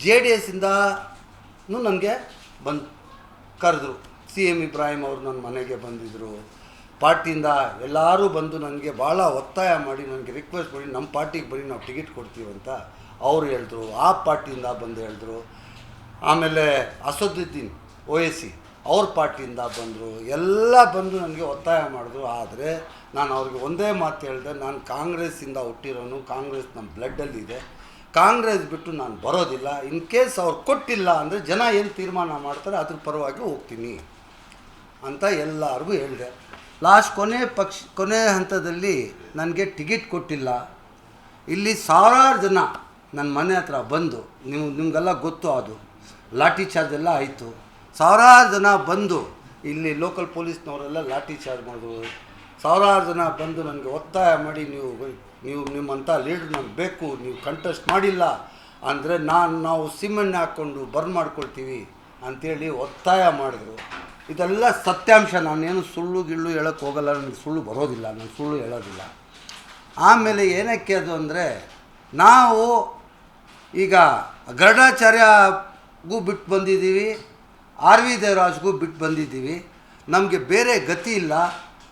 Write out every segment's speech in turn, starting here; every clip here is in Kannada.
JDSinದನೂ ನನಗೆ ಕರೆದ್ರು. CM ಇಬ್ರಾಹಿಂ ಅವರು ನನ್ನ ಮನೆಗೆ ಬಂದಿದ್ದರು. ಪಾರ್ಟಿಯಿಂದ ಎಲ್ಲರೂ ಬಂದು ನನಗೆ ಭಾಳ ಒತ್ತಾಯ ಮಾಡಿ ನನಗೆ ರಿಕ್ವೆಸ್ಟ್ ಮಾಡಿ ನಮ್ಮ ಪಾರ್ಟಿಗೆ ಬರೀ ನಾವು ಟಿಕೆಟ್ ಕೊಡ್ತೀವಿ ಅಂತ ಅವರು ಹೇಳಿದ್ರು. ಆ ಪಾರ್ಟಿಯಿಂದ ಬಂದು ಹೇಳಿದ್ರು. ಆಮೇಲೆ ಅಸದುದ್ದೀನ್ OAC ಅವ್ರ ಪಾರ್ಟಿಯಿಂದ ಬಂದರು. ಎಲ್ಲ ಬಂದು ನನಗೆ ಒತ್ತಾಯ ಮಾಡಿದ್ರು. ಆದರೆ ನಾನು ಅವ್ರಿಗೆ ಒಂದೇ ಮಾತು ಹೇಳಿದೆ, ನಾನು ಕಾಂಗ್ರೆಸ್ಸಿಂದ ಹುಟ್ಟಿರೋನು, ಕಾಂಗ್ರೆಸ್ ನಮ್ಮ ಬ್ಲಡ್ಡಲ್ಲಿದೆ, ಕಾಂಗ್ರೆಸ್ ಬಿಟ್ಟು ನಾನು ಬರೋದಿಲ್ಲ. ಇನ್ ಕೇಸ್ ಅವ್ರು ಕೊಟ್ಟಿಲ್ಲ ಅಂದರೆ ಜನ ಏನು ತೀರ್ಮಾನ ಮಾಡ್ತಾರೆ ಅದ್ರ ಪರವಾಗಿ ಹೋಗ್ತೀನಿ ಅಂತ ಎಲ್ಲರಿಗೂ ಹೇಳಿದೆ. ಲಾಸ್ಟ್ ಕೊನೆ ಹಂತದಲ್ಲಿ ನನಗೆ ಟಿಕೆಟ್ ಕೊಟ್ಟಿಲ್ಲ. ಇಲ್ಲಿ ಸಾವಿರಾರು ಜನ ನನ್ನ ಮನೆ ಹತ್ರ ಬಂದು, ನಿಮಗೆಲ್ಲ ಗೊತ್ತು, ಅದು ಲಾಠಿ ಚಾರ್ಜ್ ಎಲ್ಲ ಆಯಿತು. ಸಾವಿರಾರು ಜನ ಬಂದು ಇಲ್ಲಿ ಲೋಕಲ್ ಪೊಲೀಸ್ನವರೆಲ್ಲ ಲಾಠಿ ಚಾರ್ಜ್ ಮಾಡಿದ್ರು. ಸಾವಿರಾರು ಜನ ಬಂದು ನನಗೆ ಒತ್ತಾಯ ಮಾಡಿ, ನೀವು ನಿಮ್ಮಂಥ ಲೀಡ್ರ್ ನಮ್ಗೆ ಬೇಕು, ನೀವು ಕಂಟೆಸ್ಟ್ ಮಾಡಿಲ್ಲ ಅಂದರೆ ನಾವು ಸಿಮೆಣ್ಣೆ ಹಾಕ್ಕೊಂಡು ಬರ್ನ್ ಮಾಡ್ಕೊಳ್ತೀವಿ ಅಂಥೇಳಿ ಒತ್ತಾಯ ಮಾಡಿದ್ರು. ಇದೆಲ್ಲ ಸತ್ಯಾಂಶ. ನಾನೇನು ಸುಳ್ಳು ಹೇಳೋಕ್ಕೆ ಹೋಗಲ್ಲ, ನನಗೆ ಸುಳ್ಳು ಬರೋದಿಲ್ಲ, ನಾನು ಸುಳ್ಳು ಹೇಳೋದಿಲ್ಲ. ಆಮೇಲೆ ಏನಕ್ಕೆ ಅದು ಅಂದರೆ, ನಾವು ಈಗ ಗರುಡಾಚಾರ್ಯಗೂ ಬಿಟ್ಟು ಬಂದಿದ್ದೀವಿ, RV ದೇವರಾಜ್ಗೂ ಬಿಟ್ಟು ಬಂದಿದ್ದೀವಿ. ನಮಗೆ ಬೇರೆ ಗತಿ ಇಲ್ಲ.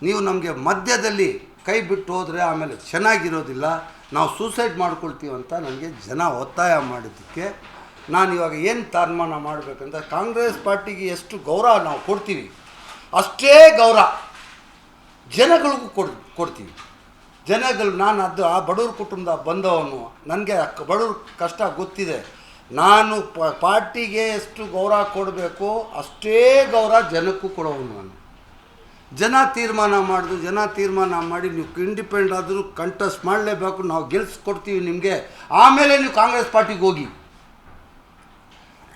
ನೀವು ನಮಗೆ ಮಧ್ಯದಲ್ಲಿ ಕೈ ಬಿಟ್ಟು ಹೋದರೆ ಆಮೇಲೆ ಚೆನ್ನಾಗಿರೋದಿಲ್ಲ, ನಾವು ಸೂಸೈಡ್ ಮಾಡ್ಕೊಳ್ತೀವಿ ಅಂತ ನನಗೆ ಜನ ಒತ್ತಾಯ ಮಾಡಿದ್ದಕ್ಕೆ ನಾನು ಇವಾಗ ಏನು ತೀರ್ಮಾನ ಮಾಡಬೇಕಂತ, ಕಾಂಗ್ರೆಸ್ ಪಾರ್ಟಿಗೆ ಎಷ್ಟು ಗೌರವ ನಾವು ಕೊಡ್ತೀವಿ ಅಷ್ಟೇ ಗೌರವ ಜನಗಳಿಗೂ ಕೊಡ್ತೀವಿ. ಜನಗಳು, ನಾನು ಆ ಬಡವ್ರ ಕುಟುಂಬದ ಬಂದವನು, ನನಗೆ ಬಡವ್ರ ಕಷ್ಟ ಗೊತ್ತಿದೆ. ನಾನು ಪಾರ್ಟಿಗೆ ಎಷ್ಟು ಗೌರವ ಕೊಡಬೇಕು ಅಷ್ಟೇ ಗೌರವ ಜನಕ್ಕೂ ಕೊಡೋವನು ನಾನು. ಜನ ತೀರ್ಮಾನ ಮಾಡಿ ನೀವು ಇಂಡಿಪೆಂಡೆಂಟ್ ಆದರೂ ಕಂಟೆಸ್ಟ್ ಮಾಡಲೇಬೇಕು, ನಾವು ಗೆಲ್ಲಿಸ್ಕೊಡ್ತೀವಿ ನಿಮಗೆ, ಆಮೇಲೆ ನೀವು ಕಾಂಗ್ರೆಸ್ ಪಾರ್ಟಿಗೆ ಹೋಗಿ.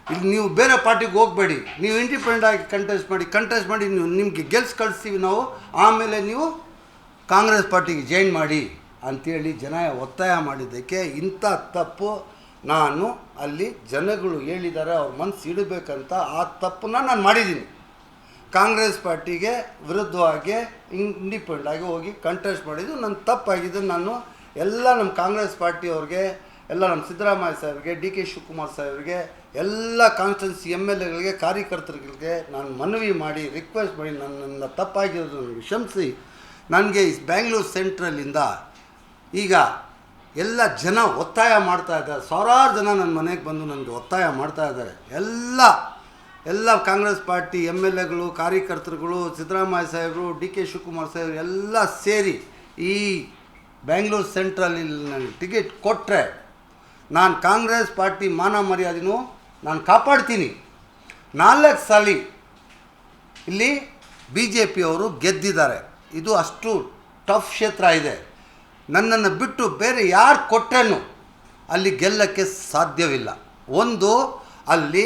ಇಲ್ಲಿ ನೀವು ಬೇರೆ ಪಾರ್ಟಿಗೆ ಹೋಗಬೇಡಿ, ನೀವು ಇಂಡಿಪೆಂಡೆಂಟ್ ಆಗಿ ಕಂಟೆಸ್ಟ್ ಮಾಡಿ ನಿಮಗೆ ಕಳಿಸ್ತೀವಿ ನಾವು, ಆಮೇಲೆ ನೀವು ಕಾಂಗ್ರೆಸ್ ಪಾರ್ಟಿಗೆ ಜಾಯಿನ್ ಮಾಡಿ ಅಂಥೇಳಿ ಜನ ಒತ್ತಾಯ ಮಾಡಿದ್ದಕ್ಕೆ ಇಂಥ ತಪ್ಪು ನಾನು ಅಲ್ಲಿ ಜನಗಳು ಹೇಳಿದ್ದಾರೆ, ಅವ್ರ ಮನಸ್ಸು ಇಡಬೇಕಂತ ಆ ತಪ್ಪನ್ನ ನಾನು ಮಾಡಿದ್ದೀನಿ. ಕಾಂಗ್ರೆಸ್ ಪಾರ್ಟಿಗೆ ವಿರುದ್ಧವಾಗಿ ಇಂಡಿಪೆಂಡೆಂಟ್ ಆಗಿ ಹೋಗಿ ಕಂಟೆಸ್ಟ್ ಮಾಡಿದ್ದು ನನ್ನ ತಪ್ಪಾಗಿದೆ. ನಾನು ಎಲ್ಲ ನಮ್ಮ ಕಾಂಗ್ರೆಸ್ ಪಾರ್ಟಿಯವ್ರಿಗೆ, ಎಲ್ಲ ನಮ್ಮ ಸಿದ್ದರಾಮಯ್ಯ ಸಾಹೇಬ್ರಿಗೆ, DK ಶಿವಕುಮಾರ್ ಸಾಹೇಬ್ರಿಗೆ, ಎಲ್ಲ ಕಾನ್ಸ್ಟಿಟ್ಯೂನ್ಸಿ MLAಗಳಿಗೆ, ಕಾರ್ಯಕರ್ತರಿಗೆ ನಾನು ಮನವಿ ಮಾಡಿ ರಿಕ್ವೆಸ್ಟ್ ಮಾಡಿ ನನ್ನ ತಪ್ಪಾಗಿರೋದು ನನಗೆ ಕ್ಷಮಿಸಿ. ನನಗೆ ಬ್ಯಾಂಗ್ಳೂರು ಸೆಂಟ್ರಲ್ಲಿಂದ ಈಗ ಎಲ್ಲ ಜನ ಒತ್ತಾಯ ಮಾಡ್ತಾ ಇದ್ದಾರೆ. ಸಾವಿರಾರು ಜನ ನನ್ನ ಮನೆಗೆ ಬಂದು ನನಗೆ ಒತ್ತಾಯ ಮಾಡ್ತಾ ಇದ್ದಾರೆ. ಎಲ್ಲ ಕಾಂಗ್ರೆಸ್ ಪಾರ್ಟಿ MLAಗಳು, ಕಾರ್ಯಕರ್ತರುಗಳು, ಸಿದ್ದರಾಮಯ್ಯ ಸಾಹೇಬರು, DK ಶಿವಕುಮಾರ್ ಸಾಹೇಬರು ಎಲ್ಲ ಸೇರಿ ಈ ಬ್ಯಾಂಗ್ಳೂರು ಸೆಂಟ್ರಲ್ಲಿ ನನಗೆ ಟಿಕೆಟ್ ಕೊಟ್ಟರೆ ನಾನು ಕಾಂಗ್ರೆಸ್ ಪಾರ್ಟಿ ಮಾನ ಮರ್ಯಾದೆನೂ ನಾನು ಕಾಪಾಡ್ತೀನಿ. 4 ಸಲ ಇಲ್ಲಿ BJP ಅವರು ಗೆದ್ದಿದ್ದಾರೆ. ಇದು ಅಷ್ಟು ಟಫ್ ಕ್ಷೇತ್ರ ಇದೆ. ನನ್ನನ್ನು ಬಿಟ್ಟು ಬೇರೆ ಯಾರು ಕೊಟ್ಟರೇನು ಅಲ್ಲಿ ಗೆಲ್ಲಕ್ಕೆ ಸಾಧ್ಯವಿಲ್ಲ. ಒಂದು, ಅಲ್ಲಿ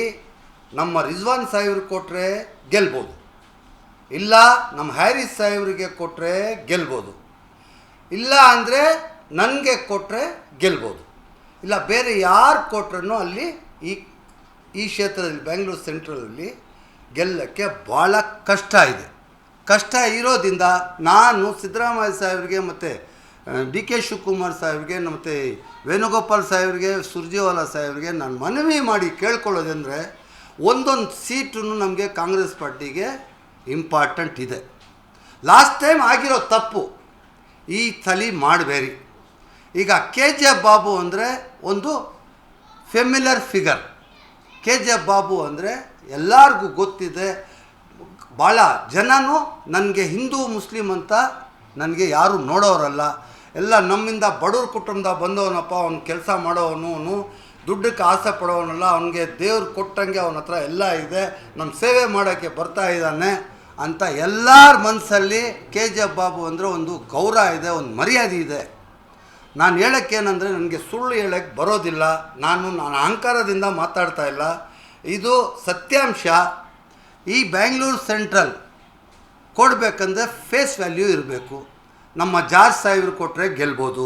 ನಮ್ಮ ರಿಜ್ವಾನ್ ಸಾಹೇಬ್ರು ಕೊಟ್ಟರೆ ಗೆಲ್ಬೋದು, ಇಲ್ಲ ನಮ್ಮ ಹ್ಯಾರಿಸ್ ಸಾಹೇಬ್ರಿಗೆ ಕೊಟ್ಟರೆ ಗೆಲ್ಬೋದು, ಇಲ್ಲ ಅಂದರೆ ನನಗೆ ಕೊಟ್ಟರೆ ಗೆಲ್ಬೋದು, ಇಲ್ಲ ಬೇರೆ ಯಾರು ಕೊಟ್ರೂ ಅಲ್ಲಿ ಈ ಕ್ಷೇತ್ರದಲ್ಲಿ ಬ್ಯಾಂಗ್ಳೂರು ಸೆಂಟ್ರಲಲ್ಲಿ ಗೆಲ್ಲಕ್ಕೆ ಭಾಳ ಕಷ್ಟ ಇದೆ. ಕಷ್ಟ ಇರೋದ್ರಿಂದ ನಾನು ಸಿದ್ದರಾಮಯ್ಯ ಸಾಹೇಬ್ರಿಗೆ ಮತ್ತು DK ಶಿವಕುಮಾರ್ ಸಾಹೇಬ್ರಿಗೆ ಮತ್ತು ವೇಣುಗೋಪಾಲ್ ಸಾಹೇಬ್ರಿಗೆ, ಸುರ್ಜೇವಾಲಾ ಸಾಹೇಬ್ರಿಗೆ ನಾನು ಮನವಿ ಮಾಡಿ ಕೇಳ್ಕೊಳ್ಳೋದಂದರೆ, ಒಂದೊಂದು ಸೀಟು ನಮಗೆ ಕಾಂಗ್ರೆಸ್ ಪಾರ್ಟಿಗೆ ಇಂಪಾರ್ಟೆಂಟ್ ಇದೆ. ಲಾಸ್ಟ್ ಟೈಮ್ ಆಗಿರೋ ತಪ್ಪು ಈ ಸಲ ಮಾಡಬೇಡಿ. ಈಗ KGF ಬಾಬು ಅಂದರೆ ಒಂದು ಫೆಮಿಲರ್ ಫಿಗರ್. KGF ಬಾಬು ಅಂದರೆ ಎಲ್ಲರಿಗೂ ಗೊತ್ತಿದೆ. ಭಾಳ ಜನನೂ ನನಗೆ ಹಿಂದೂ ಮುಸ್ಲಿಂ ಅಂತ ನನಗೆ ಯಾರು ನೋಡೋರಲ್ಲ. ಎಲ್ಲ ನಮ್ಮಿಂದ ಬಡವ್ರ ಕುಟುಂಬದ ಬಂದವನಪ್ಪ, ಅವ್ನು ಕೆಲಸ ಮಾಡೋವನು, ದುಡ್ಡಕ್ಕೆ ಆಸೆ ಪಡೋವನಲ್ಲ, ಅವನಿಗೆ ದೇವ್ರು ಕೊಟ್ಟಂಗೆ ಅವನ ಹತ್ರ ಎಲ್ಲ ಇದೆ, ನಮ್ಮ ಸೇವೆ ಮಾಡೋಕ್ಕೆ ಬರ್ತಾ ಇದ್ದಾನೆ ಅಂತ ಎಲ್ಲರ ಮನಸ್ಸಲ್ಲಿ KGF ಬಾಬು ಅಂದರೆ ಒಂದು ಗೌರವ ಇದೆ, ಒಂದು ಮರ್ಯಾದೆ ಇದೆ. ನಾನು ಹೇಳೋಕ್ಕೇನೆಂದರೆ, ನನಗೆ ಸುಳ್ಳು ಹೇಳೋಕ್ಕೆ ಬರೋದಿಲ್ಲ. ನಾನು ಅಹಂಕಾರದಿಂದ ಮಾತಾಡ್ತಾ ಇಲ್ಲ, ಇದು ಸತ್ಯಾಂಶ. ಈ ಬ್ಯಾಂಗ್ಳೂರು ಸೆಂಟ್ರಲ್ ಕೊಡಬೇಕಂದ್ರೆ ಫೇಸ್ ವ್ಯಾಲ್ಯೂ ಇರಬೇಕು. ನಮ್ಮ ಜಾರ್ಜ್ ಸಾಹೇಬ್ರು ಕೊಟ್ಟರೆ ಗೆಲ್ಬೋದು,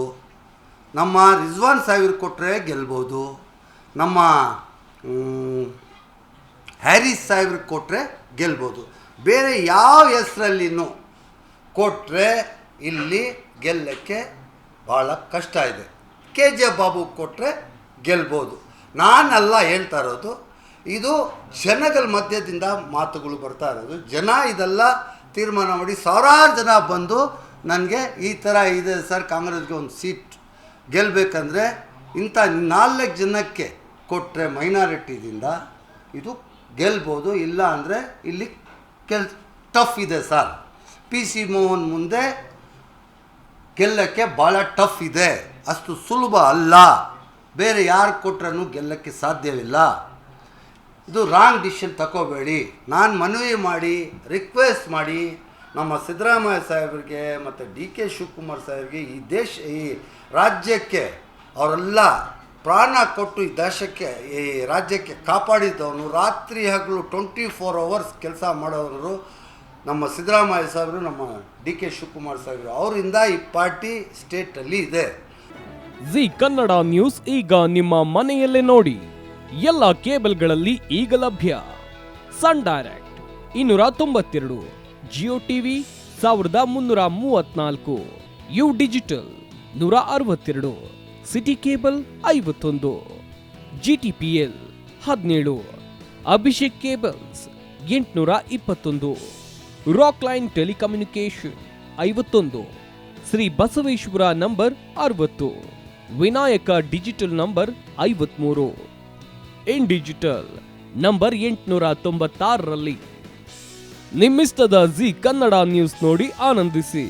ನಮ್ಮ ರಿಜ್ವಾನ್ ಸಾಹೇಬ್ರು ಕೊಟ್ಟರೆ ಗೆಲ್ಬೋದು, ನಮ್ಮ ಹ್ಯಾರಿಸ್ ಸಾಹೇಬ್ರಿಗೆ ಕೊಟ್ಟರೆ ಗೆಲ್ಬೋದು. ಬೇರೆ ಯಾವ ಹೆಸರಲ್ಲಿನೂ ಕೊಟ್ಟರೆ ಇಲ್ಲಿ ಗೆಲ್ಲಕ್ಕೆ ಭಾಳ ಕಷ್ಟ ಇದೆ. KGF ಬಾಬು ಕೊಟ್ಟರೆ ಗೆಲ್ಬೋದು. ನಾನಲ್ಲ ಹೇಳ್ತಾ ಇರೋದು, ಇದು ಜನಗಳ ಮಧ್ಯದಿಂದ ಮಾತುಗಳು ಬರ್ತಾ ಇರೋದು. ಜನ ಇದೆಲ್ಲ ತೀರ್ಮಾನ ಮಾಡಿ ಸಾವಿರಾರು ಜನ ಬಂದು ನನಗೆ ಈ ಥರ ಇದೆ ಸರ್, ಕಾಂಗ್ರೆಸ್ಗೆ ಒಂದು ಸೀಟ್ ಗೆಲ್ಲಬೇಕಂದ್ರೆ ಇಂಥ 4 ಜನಕ್ಕೆ ಕೊಟ್ಟರೆ ಮೈನಾರಿಟಿದಿಂದ ಇದು ಗೆಲ್ಬೋದು, ಇಲ್ಲ ಅಂದರೆ ಇಲ್ಲಿ ಟಫ್ ಇದೆ ಸರ್. PC ಮೋಹನ್ ಮುಂದೆ ಗೆಲ್ಲಕ್ಕೆ ಭಾಳ ಟಫ್ ಇದೆ, ಅಷ್ಟು ಸುಲಭ ಅಲ್ಲ, ಬೇರೆ ಯಾರು ಕೊಟ್ರೂ ಗೆಲ್ಲಕ್ಕೆ ಸಾಧ್ಯವಿಲ್ಲ. ಇದು ರಾಂಗ್ ಡಿಸಿಷನ್ ತಗೋಬೇಡಿ. ನಾನು ಮನವಿ ಮಾಡಿ ರಿಕ್ವೆಸ್ಟ್ ಮಾಡಿ ನಮ್ಮ ಸಿದ್ದರಾಮಯ್ಯ ಸಾಹೇಬರಿಗೆ ಮತ್ತು DK ಶಿವಕುಮಾರ್ ಸಾಹೇಬರಿಗೆ, ಈ ರಾಜ್ಯಕ್ಕೆ ಅವರೆಲ್ಲ ಪ್ರಾಣ ಕೊಟ್ಟು ಈ ದೇಶಕ್ಕೆ ಈ ರಾಜ್ಯಕ್ಕೆ ಕಾಪಾಡಿದವನು, ರಾತ್ರಿ ಹಗಲು 24 hours ಕೆಲಸ ಮಾಡೋರು ನಮ್ಮ ಸಿದ್ದರಾಮಯ್ಯ ಸಾಹೇಬರು, ನಮ್ಮ DK ಶಿವಕುಮಾರ್ ಸಾಹೇಬರು, ಅವರಿಂದ ಈ ಪಾರ್ಟಿ ಸ್ಟೇಟಲ್ಲಿ ಇದೆ. ಜಿ ಕನ್ನಡ ನ್ಯೂಸ್ ಈಗ ನಿಮ್ಮ ಮನೆಯಲ್ಲೇ ನೋಡಿ. ಎಲ್ಲ ಕೇಬಲ್ಗಳಲ್ಲಿ ಈಗ ಲಭ್ಯ. Sun direct 292, Jio TV 1334, U digital 162, city cable 51, GTPL 17, Abhishek cables 821, rock line telecommunication 51, Shri Basaveshwara number 60, Vinayaka digital number 53, in digital number 896ರಲ್ಲಿ. ನಿಮ್ಮಿಸ್ತದ ಜಿ ಕನ್ನಡ ನ್ಯೂಸ್ ನೋಡಿ ಆನಂದಿಸಿ.